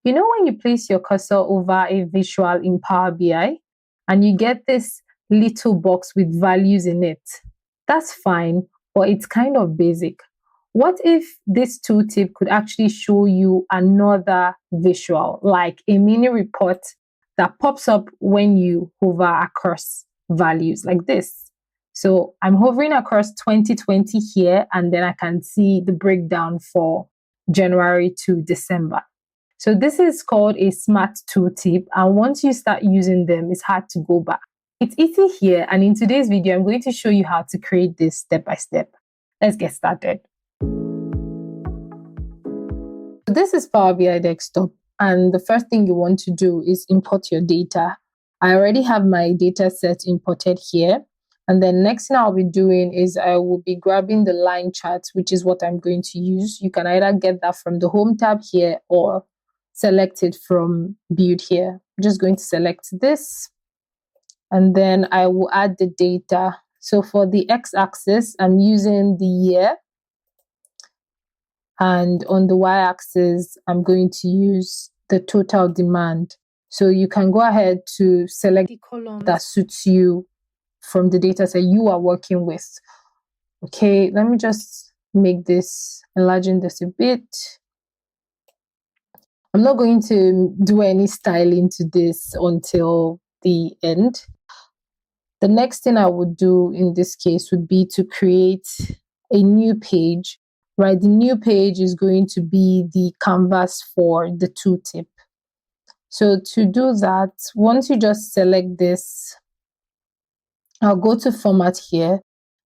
You know when you place your cursor over a visual in Power BI and you get this little box with values in it? That's fine, but it's kind of basic. What if this tooltip could actually show you another visual, like a mini report that pops up when you hover across values like this? So I'm hovering across 2020 here, and then I can see the breakdown for January to December. So this is called a smart tooltip, and once you start using them, it's hard to go back. It's easy here, and in today's video, I'm going to show you how to create this step by step. Let's get started. So this is Power BI Desktop, and the first thing you want to do is import your data. I already have my data set imported here, and then next thing I'll be doing is I will be grabbing the line chart, which is what I'm going to use. You can either get that from the Home tab here or select it from Build here. I'm just going to select this, and then I will add the data. So for the x-axis, I'm using the year, and on the y-axis, I'm going to use the total demand. So you can go ahead to select the column that suits you from the data set you are working with. Okay, let me just make this, enlarging this a bit. I'm not going to do any styling to this until the end. The next thing I would do in this case would be to create a new page, right? The new page is going to be the canvas for the tooltip. So to do that, once you just select this, I'll go to Format here,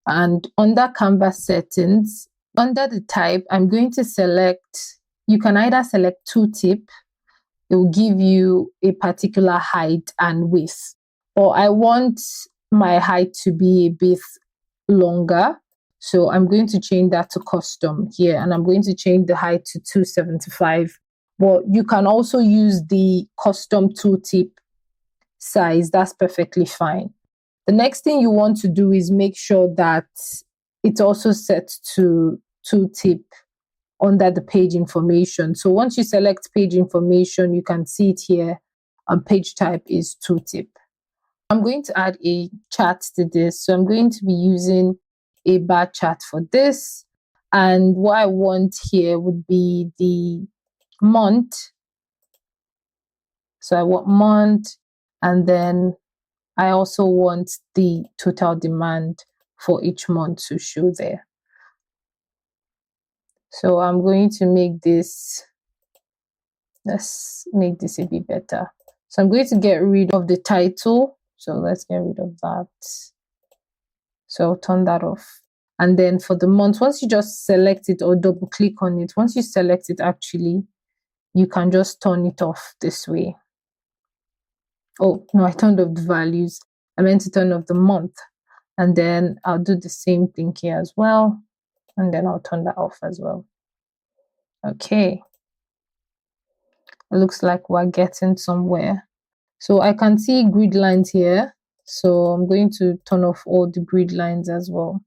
and under Canvas Settings, under the type, I'm going to select, you can either select tooltip, it will give you a particular height and width, or I want my height to be a bit longer, so I'm going to change that to custom here, and I'm going to change the height to 275. But you can also use the custom tooltip size, that's perfectly fine. The next thing you want to do is make sure that it's also set to tooltip under the page information. So once you select page information, you can see it here, and page type is tooltip. I'm going to add a chart to this. So I'm going to be using a bar chart for this. And what I want here would be the month. So I want month, and then I also want the total demand for each month to show there. So I'm going to make this, let's make this a bit better. So I'm going to get rid of the title. So let's get rid of that. So I'll turn that off. And then for the month, once you just select it or double click on it, once you select it, actually, you can just turn it off this way. Oh, no, I turned off the values. I meant to turn off the month. And then I'll do the same thing here as well. And then I'll turn that off as well. Okay. It looks like we're getting somewhere. So I can see grid lines here. So I'm going to turn off all the grid lines as well.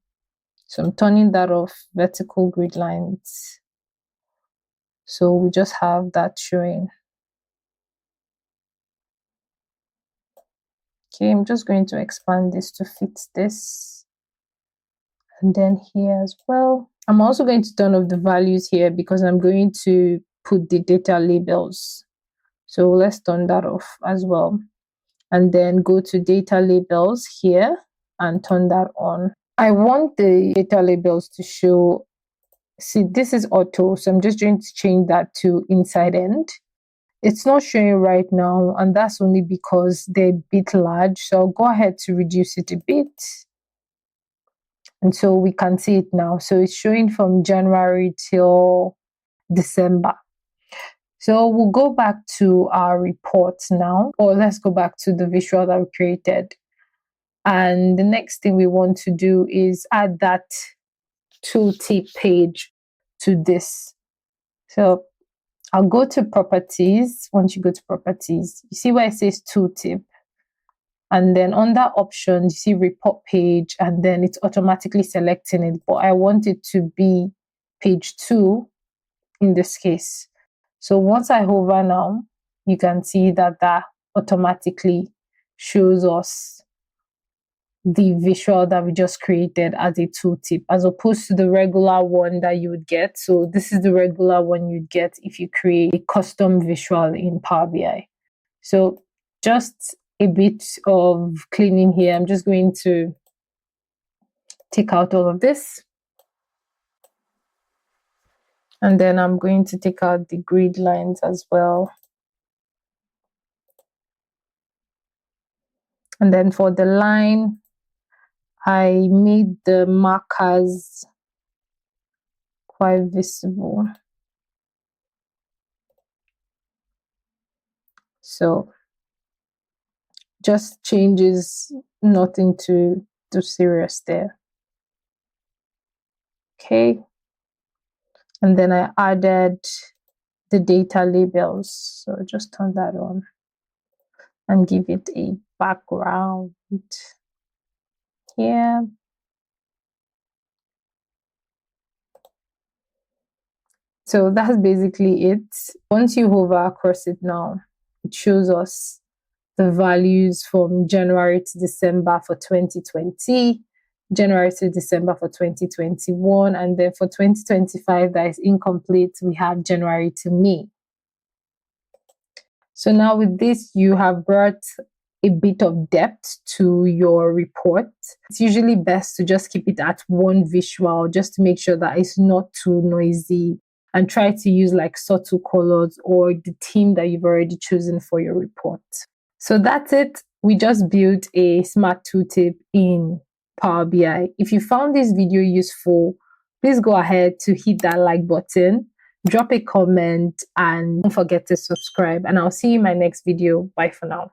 So I'm turning that off, vertical grid lines. So we just have that showing. Okay, I'm just going to expand this to fit this. And then here as well. I'm also going to turn off the values here because I'm going to put the data labels. So let's turn that off as well. And then go to data labels here and turn that on. I want the data labels to show, see, this is auto. So I'm just going to change that to inside end. It's not showing right now, and that's only because they're a bit large. So I'll go ahead to reduce it a bit. And so we can see it now. So it's showing from January till December. So we'll go back to our report now, or let's go back to the visual that we created. And the next thing we want to do is add that tooltip page to this. So I'll go to properties. Once you go to properties, you see where it says tooltip. And then under options, you see report page, and then it's automatically selecting it. But I want it to be page 2 in this case. So once I hover now, you can see that that automatically shows us the visual that we just created as a tooltip, as opposed to the regular one that you would get. So this is the regular one you'd get if you create a custom visual in Power BI. So just a bit of cleaning here. I'm just going to take out all of this. And then I'm going to take out the grid lines as well. And then for the line, I made the markers quite visible. So just changes, nothing too serious there. Okay. And then I added the data labels. So just turn that on and give it a background here. So that's basically it. Once you hover across it now, it shows us the values from January to December for 2020, January to December for 2021, and then for 2025 that is incomplete, we have January to May. So now with this, you have brought a bit of depth to your report. It's usually best to just keep it at one visual, just to make sure that it's not too noisy, and try to use like subtle colors or the theme that you've already chosen for your report. So that's it. We just built a smart tooltip in Power BI. If you found this video useful, please go ahead to hit that like button, drop a comment, and don't forget to subscribe. And I'll see you in my next video. Bye for now.